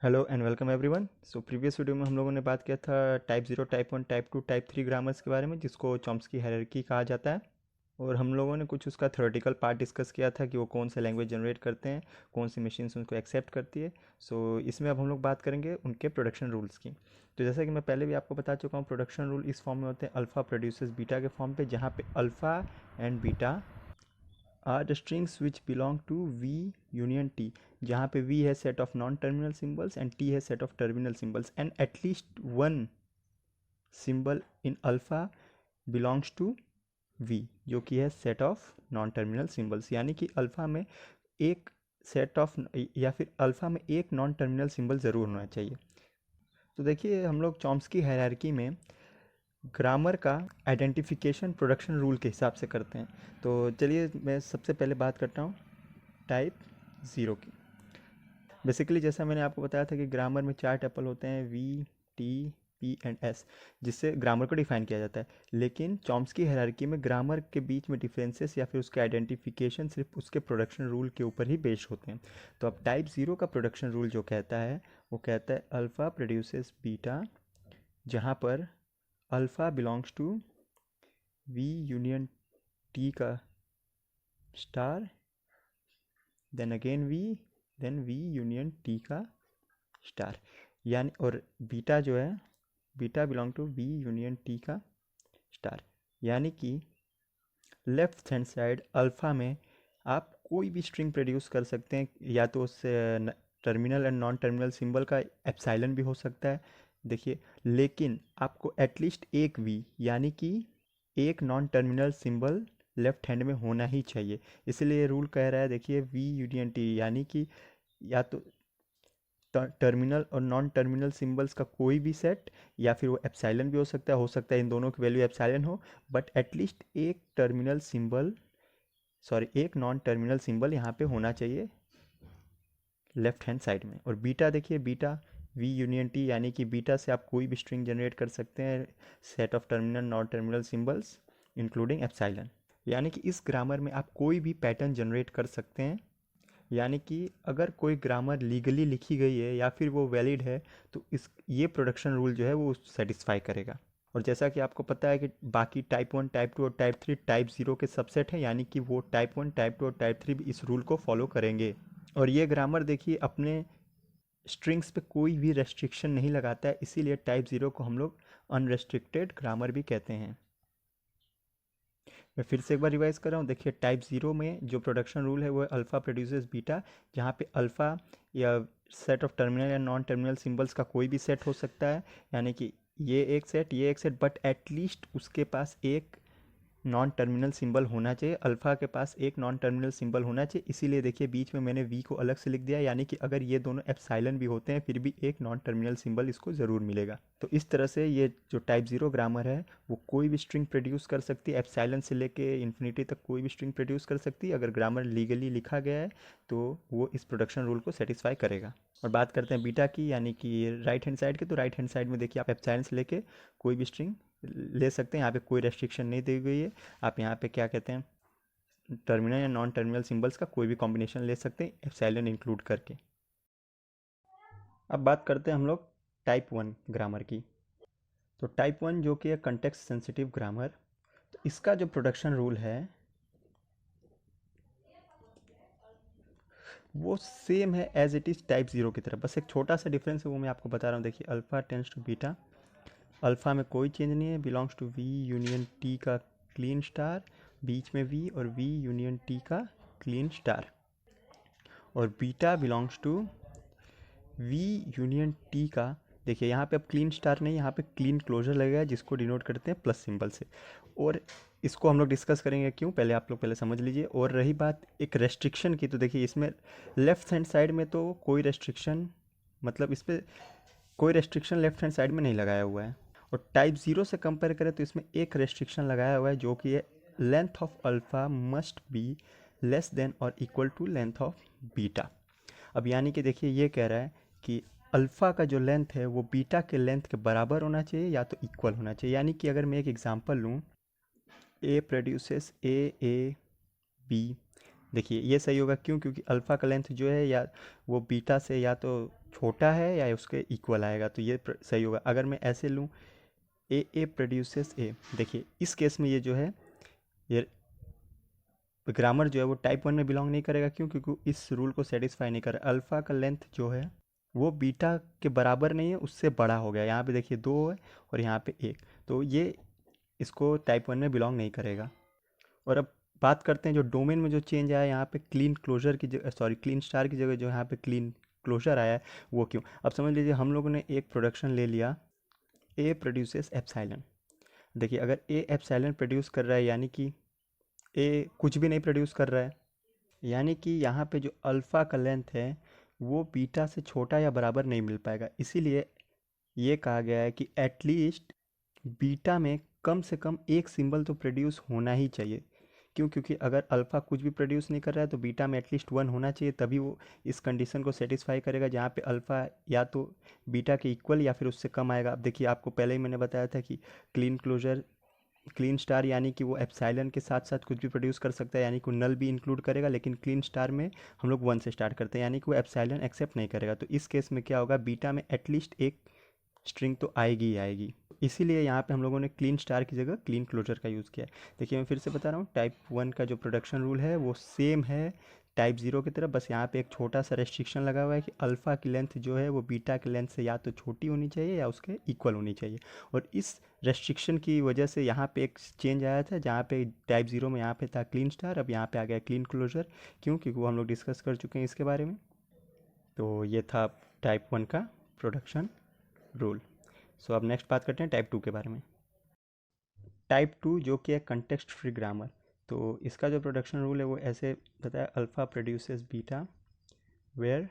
Hello and welcome everyone. So previous video में हम लोगों ने बात किया था type 0, type 1, type 2, type 3 grammars के बारे में, जिसको चॉम्स्की हायरार्की कहा जाता है। और हम लोगों ने कुछ उसका थ्योरेटिकल पार्ट डिस्कस किया था कि वो कौन से लैंग्वेज जनरेट करते हैं, कौन सी मशीन्स उनको एक्सेप्ट करती है। सो इसमें अब हम लोग बात करेंगे उनके प्रोडक्शन रूल्स की। तो जैसा कि मैं पहले भी आपको बता चुका हूँ, प्रोडक्शन रूल इस फॉर्म में होते हैं अल्फ़ा प्रोड्यूसेस बीटा के फॉर्म पे, जहाँ पे alpha and beta are the strings which belong to V union T, जहाँ पे V है set of non-terminal symbols and T है set of terminal symbols and at least one symbol in alpha belongs to V, जो कि है set of non-terminal symbols। यानी कि alpha में एक सेट ऑफ या फिर अल्फ़ा में एक नॉन टर्मिनल सिंबल ज़रूर होना चाहिए। तो देखिए, हम लोग चॉम्स्की हायरार्की में ग्रामर का आइडेंटिफिकेशन प्रोडक्शन रूल के हिसाब से करते हैं। तो चलिए मैं सबसे पहले बात करता हूँ टाइप ज़ीरो की। बेसिकली जैसा मैंने आपको बताया था कि ग्रामर में चार टपल होते हैं, V, T, P and S, जिससे ग्रामर को डिफाइन किया जाता है। लेकिन चॉम्स्की हायरार्की में ग्रामर के बीच में डिफरेंसेस या फिर उसके आइडेंटिफिकेशन सिर्फ उसके प्रोडक्शन रूल के ऊपर ही बेस्ड होते हैं। तो अब टाइप ज़ीरो का प्रोडक्शन रूल जो कहता है, वो कहता है अल्फ़ा प्रोड्यूसेस बीटा, जहाँ पर alpha belongs to V union T का star, then again V, then V union T का स्टार। यानी और बीटा जो है, beta belong to V union T का स्टार। यानी कि लेफ्ट हैंड साइड अल्फ़ा में आप कोई भी स्ट्रिंग प्रोड्यूस कर सकते हैं, या तो उससे terminal and non terminal symbol का एप्सिलॉन भी हो सकता है। देखिए, लेकिन आपको एटलीस्ट एक वी यानी कि एक non terminal symbol left hand में होना ही चाहिए। इसलिए रूल कह रहा है, देखिए, वी यूनियन टी, यानी कि या तो टर्मिनल और नॉन टर्मिनल सिंबल्स का कोई भी सेट, या फिर वो एप्सिलॉन भी हो सकता है इन दोनों की वैल्यू एप्सिलॉन हो, बट एटलीस्ट एक टर्मिनल सिंबल, सॉरी एक नॉन टर्मिनल सिंबल यहाँ पे होना चाहिए लेफ्ट हैंड साइड में। और बीटा देखिए, बीटा वी यूनियन टी, यानी कि बीटा से आप कोई भी स्ट्रिंग जनरेट कर सकते हैं, set of terminal non terminal symbols including epsilon. यानी कि इस ग्रामर में आप कोई भी पैटर्न जनरेट कर सकते हैं। यानी कि अगर कोई ग्रामर लीगली लिखी गई है या फिर वो वैलिड है, तो इस ये प्रोडक्शन रूल जो है वो सेटिस्फाई करेगा। और जैसा कि आपको पता है कि बाकी टाइप 1, टाइप 2 और टाइप 3 टाइप 0 के सबसेट हैं, यानी कि वो टाइप 1, टाइप 2 और टाइप 3 भी इस रूल को फॉलो करेंगे। और ये ग्रामर देखिए, अपने स्ट्रिंग्स पे कोई भी रेस्ट्रिक्शन नहीं लगाता है, इसीलिए टाइप 0 को हम लोग अनरेस्ट्रिक्टेड ग्रामर भी कहते हैं। मैं फिर से एक बार रिवाइज कर रहा हूँ। देखिए, टाइप ज़ीरो में जो प्रोडक्शन रूल है वो है अल्फ़ा प्रोड्यूसेस बीटा, जहाँ पे अल्फ़ा या सेट ऑफ टर्मिनल या नॉन टर्मिनल सिंबल्स का कोई भी सेट हो सकता है, यानी कि ये एक सेट, ये एक सेट, बट एटलीस्ट उसके पास एक नॉन टर्मिनल सिंबल होना चाहिए। अल्फ़ा के पास एक नॉन टर्मिनल सिंबल होना चाहिए, इसीलिए देखिए बीच में मैंने वी को अलग से लिख दिया, यानी कि अगर ये दोनों एप्सिलॉन भी होते हैं फिर भी एक नॉन टर्मिनल सिंबल इसको ज़रूर मिलेगा। तो इस तरह से ये जो टाइप ज़ीरो ग्रामर है वो कोई भी स्ट्रिंग प्रोड्यूस कर सकती है, एप्सिलॉन से लेके इन्फिनिटी तक कोई भी स्ट्रिंग प्रोड्यूस कर सकती है। अगर ग्रामर लीगली लिखा गया है तो वो इस प्रोडक्शन रूल को सेटिस्फाई करेगा। और बात करते हैं बीटा की, यानी कि राइट हैंड साइड की। तो राइट हैंड साइड में देखिए, आप एप्सिलॉन से लेके कोई भी स्ट्रिंग ले सकते हैं, यहाँ पे कोई रेस्ट्रिक्शन नहीं दी गई है। आप यहाँ पे क्या कहते हैं, टर्मिनल या नॉन टर्मिनल सिंबल्स का कोई भी कॉम्बिनेशन ले सकते हैं, एप्सिलॉन इंक्लूड करके। अब बात करते हैं हम लोग टाइप 1 ग्रामर की। तो टाइप 1 जो कि है कंटेक्स्ट सेंसिटिव ग्रामर, तो इसका जो प्रोडक्शन रूल है वो सेम है एज इट इज़ टाइप 0 की तरह, बस एक छोटा सा डिफरेंस है वो मैं आपको बता रहा हूँ। देखिए, alpha tends to beta, alpha में कोई चेंज नहीं है, belongs to V union T का क्लीन स्टार, बीच में वी, और वी यूनियन टी का क्लीन स्टार। और beta belongs to V union T का, देखिए यहाँ पे अब क्लीन स्टार नहीं, यहाँ पे क्लीन क्लोजर लगेगा, जिसको डिनोट करते हैं प्लस सिंबल से। और इसको हम लोग डिस्कस करेंगे क्यों, पहले आप लोग पहले समझ लीजिए। और रही बात एक रेस्ट्रिक्शन की, तो देखिए इसमें लेफ्ट हैंड साइड में तो कोई रेस्ट्रिक्शन, मतलब इस पर कोई रेस्ट्रिक्शन लेफ्ट हैंड साइड में नहीं लगाया हुआ है। और टाइप 0 से कंपेयर करें तो इसमें एक रेस्ट्रिक्शन लगाया हुआ है, जो कि है length of alpha must be less than और equal to length of beta. अब यानी कि देखिए, ये कह रहा है कि अल्फ़ा का जो लेंथ है वो बीटा के लेंथ के बराबर होना चाहिए या तो इक्वल होना चाहिए। यानी कि अगर मैं एक एग्जांपल लूँ, A produces A, A B, देखिए ये सही होगा, क्यों? क्योंकि अल्फ़ा का लेंथ जो है या वो बीटा से या तो छोटा है या उसके इक्वल आएगा, तो ये सही होगा। अगर मैं ऐसे लूँ, ए प्रोड्यूसेस ए, देखिए इस केस में ये जो है, ये ग्रामर जो है वो टाइप वन में बिलोंग नहीं करेगा, क्यों? क्योंकि वो इस रूल को सेटिस्फाई नहीं कर रहा। अल्फ़ा का लेंथ जो है वो बीटा के बराबर नहीं है, उससे बड़ा हो गया। यहाँ पे देखिए दो है और यहाँ पे एक, तो ये इसको टाइप वन में बिलोंग नहीं करेगा। और अब बात करते हैं जो डोमेन में जो चेंज आया है, यहाँ पे क्लीन क्लोजर की जगह, सॉरी क्लीन स्टार की जगह जो यहाँ पे क्लीन क्लोजर आया है, वो क्यों? अब समझ लीजिए हम लोगों ने एक प्रोडक्शन ले लिया, ए प्रोड्यूसेस एप्साइलन। देखिए अगर ए एप्साइलन प्रोड्यूस कर रहा है, यानी कि ए कुछ भी नहीं प्रोड्यूस कर रहा है, यानी कि यहाँ पे जो अल्फ़ा का लेंथ है वो बीटा से छोटा या बराबर नहीं मिल पाएगा। इसीलिए ये कहा गया है कि एटलीस्ट बीटा में कम से कम एक सिंबल तो प्रोड्यूस होना ही चाहिए। क्यों? क्योंकि अगर अल्फ़ा कुछ भी प्रोड्यूस नहीं कर रहा है तो बीटा में एटलीस्ट वन होना चाहिए, तभी वो इस कंडीशन को सेटिस्फाई करेगा, जहाँ पे अल्फ़ा या तो बीटा के इक्वल या फिर उससे कम आएगा। अब देखिए आपको पहले ही मैंने बताया था कि क्लीन क्लोजर, क्लीन स्टार यानी कि वो एप्साइलन के साथ साथ कुछ भी प्रोड्यूस कर सकता है, यानी कि वो नल भी इंक्लूड करेगा, लेकिन क्लीन स्टार में हम लोग वन से स्टार्ट करते हैं, यानी कि वो एप्साइलन एक्सेप्ट नहीं करेगा। तो इस केस में क्या होगा, बीटा में एटलीस्ट एक स्ट्रिंग तो आएगी ही आएगी। इसीलिए यहाँ पे हम लोगों ने क्लीन स्टार की जगह क्लीन क्लोजर का यूज़ किया है। देखिए मैं फिर से बता रहा हूँ, टाइप वन का जो प्रोडक्शन रूल है वो सेम है टाइप ज़ीरो की तरह, बस यहाँ पे एक छोटा सा रेस्ट्रिक्शन लगा हुआ है कि अल्फ़ा की लेंथ जो है वो बीटा की लेंथ से या तो छोटी होनी चाहिए या उसके इक्वल होनी चाहिए। और इस रेस्ट्रिक्शन की वजह से यहाँ पे एक चेंज आया था, जहाँ पे टाइप ज़ीरो में यहाँ पे था क्लीन स्टार, अब यहाँ पे आ गया क्लीन क्लोजर। क्यों? क्योंकि वो हम लोग डिस्कस कर चुके हैं इसके बारे में। तो ये था टाइप वन का प्रोडक्शन रूल। सो अब नेक्स्ट बात करते हैं टाइप टू के बारे में। टाइप टू जो कि है कंटेक्स्ट फ्री ग्रामर, तो इसका जो प्रोडक्शन रूल है वो ऐसे बताया, alpha produces beta where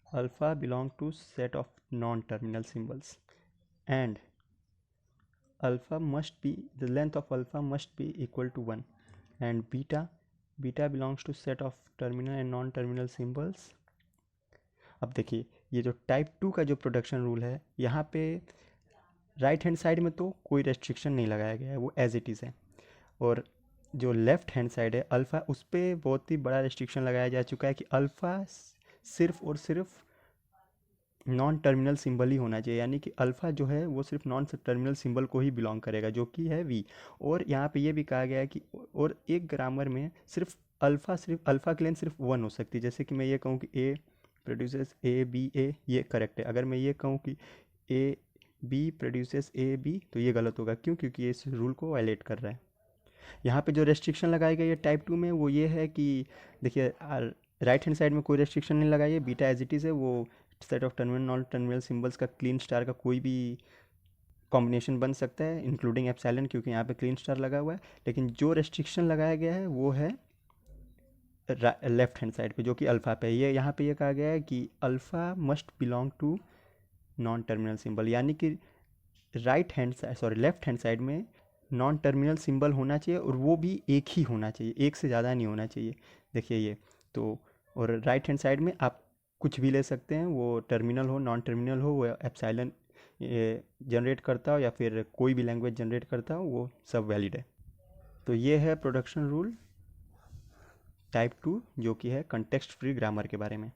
alpha belong to set of non terminal symbols and alpha must be, the length of alpha must be equal to one and beta belongs to set of terminal and non terminal symbols. अब देखिए ये जो type two का जो production rule है, यहाँ पे right hand side में तो कोई रेस्ट्रिक्शन नहीं लगाया गया है, वो एज इट इज़ है। और जो लेफ्ट हैंड साइड है अल्फ़ा, उस पर बहुत ही बड़ा रेस्ट्रिक्शन लगाया जा चुका है कि अल्फ़ा सिर्फ और सिर्फ नॉन टर्मिनल सिंबल ही होना चाहिए, यानी कि अल्फ़ा जो है वो सिर्फ नॉन टर्मिनल सिंबल को ही बिलोंग करेगा, जो कि है वी। और यहाँ पे ये भी कहा गया है कि और एक ग्रामर में सिर्फ अल्फ़ा की लेंथ सिर्फ वन हो सकती है। जैसे कि मैं ये कहूँ कि ए प्रोड्यूसेस ए बी ए, ये करेक्ट है। अगर मैं ये कहूँ कि A B produces A B, तो ये गलत होगा। क्यों? क्योंकि ये इस रूल को वायलेट कर रहा है। यहाँ पे जो रेस्ट्रिक्शन लगाई गई है टाइप टू में वो ये है कि देखिए राइट हैंड साइड में कोई रेस्ट्रिक्शन नहीं लगाई है, बीटा एज इट इज़ है, वो set of terminal non terminal symbols का क्लीन स्टार का कोई भी कॉम्बिनेशन बन सकता है इंक्लूडिंग एप्सिलॉन, क्योंकि यहाँ पे क्लीन स्टार लगा हुआ है। लेकिन जो रेस्ट्रिक्शन लगाया गया है वो है लेफ्ट हैंड साइड पे, जो कि अल्फ़ा पे है। ये यहाँ पे ये कहा गया है कि alpha must belong to non terminal symbol, यानी कि right hand side, sorry left hand side में नॉन टर्मिनल सिंबल होना चाहिए, और वो भी एक ही होना चाहिए, एक से ज़्यादा नहीं होना चाहिए। देखिए ये तो, और राइट हैंड साइड में आप कुछ भी ले सकते हैं, वो टर्मिनल हो नॉन टर्मिनल हो, वो एप्सिलॉन जनरेट करता हो या फिर कोई भी लैंग्वेज जनरेट करता हो, वो सब वैलिड है। तो ये है प्रोडक्शन रूल टाइप टू, जो कि है कंटेक्स्ट फ्री ग्रामर के बारे में।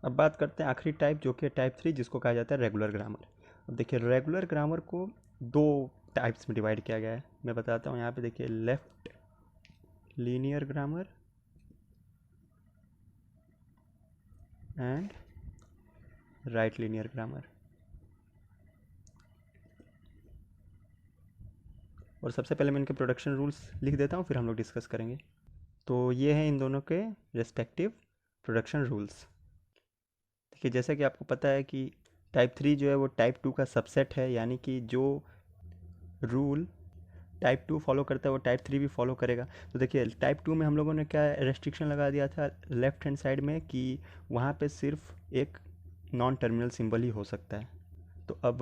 अब बात करते हैं आखिरी टाइप, जो कि है टाइप थ्री, जिसको कहा जाता है रेगुलर ग्रामर। अब देखिए रेगुलर ग्रामर को दो टाइप्स में डिवाइड किया गया है, मैं बताता हूँ। यहाँ पे देखिए left linear grammar and right linear grammar. और सबसे पहले मैं इनके प्रोडक्शन रूल्स लिख देता हूँ, फिर हम लोग डिस्कस करेंगे। तो ये हैं इन दोनों के रेस्पेक्टिव प्रोडक्शन रूल्स। देखिए जैसा कि आपको पता है कि टाइप थ्री जो है वो टाइप टू का सबसेट है, यानी कि जो रूल टाइप टू फॉलो करता है वो टाइप थ्री भी फॉलो करेगा। तो देखिए टाइप टू में हम लोगों ने क्या रेस्ट्रिक्शन लगा दिया था लेफ्ट हैंड साइड में, कि वहाँ पे सिर्फ एक नॉन टर्मिनल सिंबल ही हो सकता है। तो अब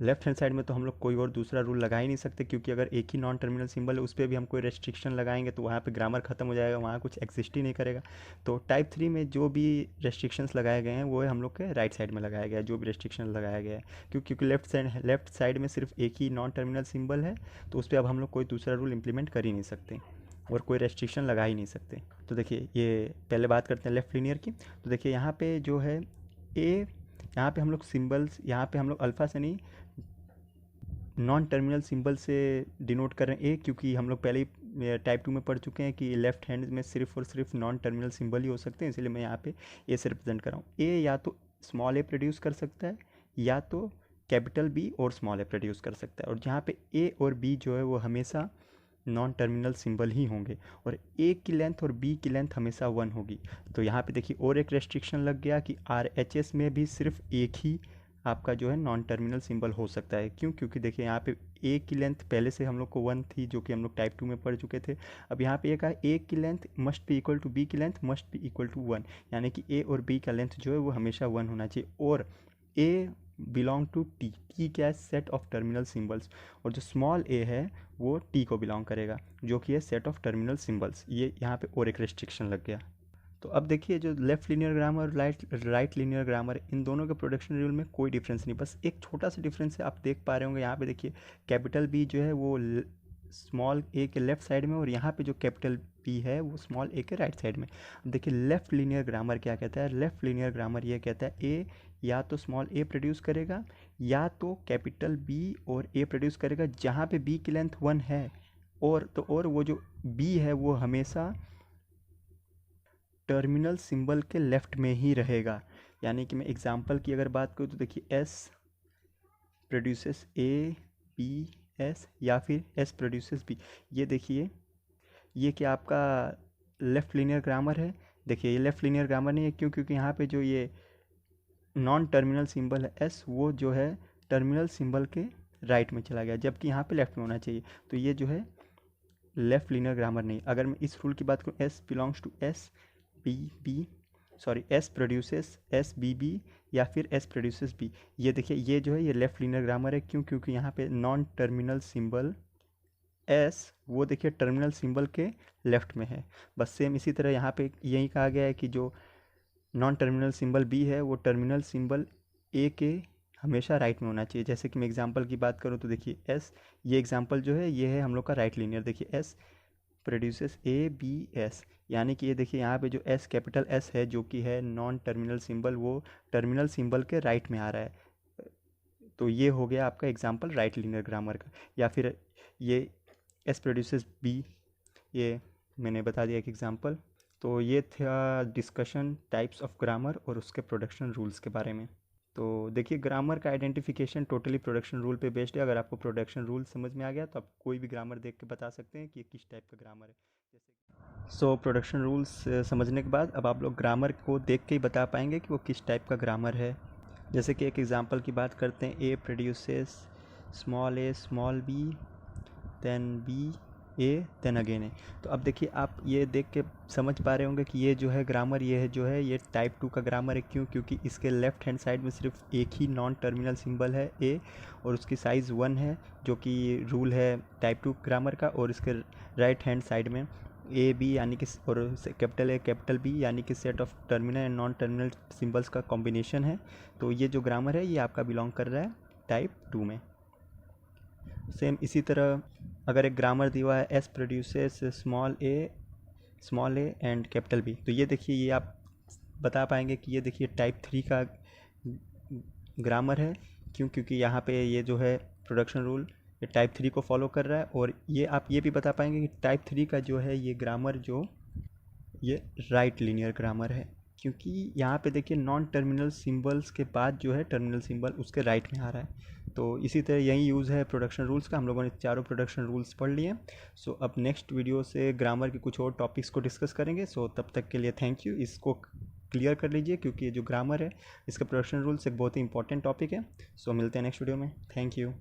लेफ्ट हैंड साइड में तो हम लोग कोई और दूसरा रूल लगा ही नहीं सकते, क्योंकि अगर एक ही नॉन टर्मिनल सिंबल है उस पर भी हम कोई रेस्ट्रिक्शन लगाएंगे तो वहाँ पे ग्रामर ख़त्म हो जाएगा, वहाँ कुछ एग्जिस्ट ही नहीं करेगा। तो टाइप थ्री में जो भी रेस्ट्रिक्शंस लगाए गए हैं वो हम लोग के राइट साइड में लगाया गया है, जो भी रेस्ट्रिक्शन लगाया गया है। क्योंकि लेफ्ट साइड में सिर्फ एक ही नॉन टर्मिनल सिंबल है, तो उस पर अब हम लोग कोई दूसरा रूल इंप्लीमेंट कर ही नहीं सकते। और कोई रेस्ट्रिक्शन लगा ही नहीं सकते। तो देखिए ये पहले बात करते हैं लेफ़्ट लीनियर की। तो देखिए यहाँ पे जो है ए, यहाँ पे हम लोग सिंबल्स, यहाँ पे हम लोग अल्फ़ा से नहीं नॉन टर्मिनल सिंबल से डिनोट कर रहे हैं ए, क्योंकि हम लोग पहले ही टाइप 2 में पढ़ चुके हैं कि लेफ्ट हैंड में सिर्फ और सिर्फ नॉन टर्मिनल सिंबल ही हो सकते हैं, इसलिए मैं यहाँ पे ए से रिप्रेजेंट कर रहा हूँ। ए या तो स्मॉल ए प्रोड्यूस कर सकता है या तो कैपिटल बी और स्मॉल ए प्रोड्यूस कर सकता है, और जहाँ पे ए और बी जो है वो हमेशा नॉन टर्मिनल सिंबल ही होंगे, और ए की लेंथ और बी की लेंथ हमेशा 1 होगी। तो यहाँ पे देखिए और एक रेस्ट्रिक्शन लग गया कि RHS में भी सिर्फ एक ही आपका जो है नॉन टर्मिनल सिंबल हो सकता है। क्यों? क्योंकि देखिए यहाँ पे ए की लेंथ पहले से हम लोग को 1 थी, जो कि हम लोग टाइप 2 में पढ़ चुके थे। अब यहाँ पे ये कहा ए की length must be equal to B की length must be equal to 1, यानी कि ए और बी का लेंथ जो है वो हमेशा 1 होना चाहिए। और ए बिलोंग टू टी, टी क्या है? सेट ऑफ टर्मिनल सिंबल्स, और जो स्मॉल ए है वो टी को बिलोंग करेगा, जो कि है सेट ऑफ टर्मिनल सिंबल्स। ये यहाँ पे और एक रेस्ट्रिक्शन लग गया। तो अब देखिए जो लेफ़्ट लीनियर ग्रामर और राइट लीनियर ग्रामर, इन दोनों के प्रोडक्शन रूल में कोई डिफरेंस नहीं, बस एक छोटा सा डिफरेंस है, आप देख पा रहे होंगे यहाँ पे देखिए कैपिटल बी जो है वो स्मॉल ए के लेफ्ट साइड में, और यहाँ पे जो कैपिटल बी है वो स्मॉल ए के राइट साइड में। अब देखिए लेफ़्ट लीनियर ग्रामर क्या कहता है? लेफ़्ट लीनियर ग्रामर ये कहता है ए या तो स्मॉल ए प्रोड्यूस करेगा या तो कैपिटल बी और ए प्रोड्यूस करेगा, जहाँ पे बी की लेंथ 1 है, और वो जो बी है वो हमेशा टर्मिनल सिंबल के लेफ्ट में ही रहेगा। यानी कि मैं एग्जांपल की अगर बात करूँ तो देखिए S produces A B S, या फिर एस प्रोड्यूसेस बी। ये देखिए ये क्या आपका लेफ़्ट लीनियर ग्रामर है? देखिए ये लेफ़्ट लीनियर ग्रामर नहीं है। क्यों? क्योंकि यहाँ पे जो ये नॉन टर्मिनल सिंबल है एस, वो जो है टर्मिनल सिंबल के राइट में चला गया, जबकि यहाँ पे लेफ्ट में होना चाहिए। तो ये जो है लेफ़्ट लीनियर ग्रामर नहीं। अगर मैं इस रूल की बात करूँ, S belongs to S B sorry S produces S B B, या फिर एस प्रोड्यूसेस बी। ये देखिए ये जो है ये लेफ़्ट लीनियर ग्रामर है। क्यों? क्योंकि यहाँ पे नॉन टर्मिनल सिंबल एस वो देखिए टर्मिनल सिंबल के लेफ्ट में है। बस सेम इसी तरह यहाँ पे यही कहा गया है कि जो नॉन टर्मिनल सिंबल बी है वो टर्मिनल सिंबल ए के हमेशा राइट में होना चाहिए। जैसे कि मैं एग्जांपल की बात करूँ तो देखिए एस, ये एग्जांपल जो है ये है हम लोग का राइट लीनियर। देखिए S produces A B S, यानी कि ये देखिए यहाँ पे जो एस कैपिटल एस है जो कि है नॉन टर्मिनल सिंबल, वो टर्मिनल सिंबल के राइट में आ रहा है। तो ये हो गया आपका एग्जांपल राइट लीनियर ग्रामर का। या फिर ये एस प्रोड्यूसेस बी, ये मैंने बता दिया एक एग्जांपल। तो ये था डिस्कशन टाइप्स ऑफ ग्रामर और उसके प्रोडक्शन रूल्स के बारे में। तो देखिए ग्रामर का आइडेंटिफिकेशन टोटली प्रोडक्शन रूल पे बेस्ड है। अगर आपको प्रोडक्शन रूल समझ में आ गया तो आप कोई भी ग्रामर देख के बता सकते हैं कि ये किस टाइप का ग्रामर है। जैसे प्रोडक्शन रूल्स समझने के बाद अब आप लोग ग्रामर को देख के ही बता पाएंगे कि वो किस टाइप का ग्रामर है। जैसे कि एक एग्जांपल की बात करते हैं, A produces small A small B then B A then again A. तो अब देखिए आप ये देख के समझ पा रहे होंगे कि ये जो है ग्रामर, ये है जो है ये टाइप 2 का ग्रामर है। क्यों? क्योंकि इसके लेफ्ट हैंड साइड में सिर्फ एक ही नॉन टर्मिनल सिंबल है ए, और उसकी साइज़ 1 है, जो कि रूल है टाइप 2 ग्रामर का। और इसके राइट हैंड साइड में ए बी यानी कि और कैपिटल ए कैपिटल बी यानी कि set of terminal and non terminal symbols का कॉम्बिनेशन है। तो ये जो ग्रामर है ये आपका बिलोंग कर रहा है टाइप 2 में। सेम इसी तरह अगर एक ग्रामर दिया हुआ है S produces small A and capital B, तो ये देखिए ये आप बता पाएंगे कि ये देखिए टाइप 3 का ग्रामर है। क्यों? क्योंकि यहाँ पे ये जो है प्रोडक्शन रूल ये टाइप 3 को फॉलो कर रहा है। और ये आप ये भी बता पाएंगे कि टाइप 3 का जो है ये ग्रामर जो ये राइट लीनियर ग्रामर है, क्योंकि यहाँ पे देखिए नॉन टर्मिनल सिंबल्स के बाद जो है टर्मिनल सिंबल उसके राइट में आ रहा है। तो इसी तरह यही यूज़ है प्रोडक्शन रूल्स का। हम लोगों ने चारों प्रोडक्शन रूल्स पढ़ लिए। सो अब नेक्स्ट वीडियो से ग्रामर के कुछ और टॉपिक्स को डिस्कस करेंगे। सो तब तक के लिए थैंक यू। इसको क्लियर कर लीजिए क्योंकि ये जो ग्रामर है इसका प्रोडक्शन रूल्स एक बहुत ही इंपॉर्टेंट टॉपिक है। सो मिलते हैं नेक्स्ट वीडियो में। Thank you.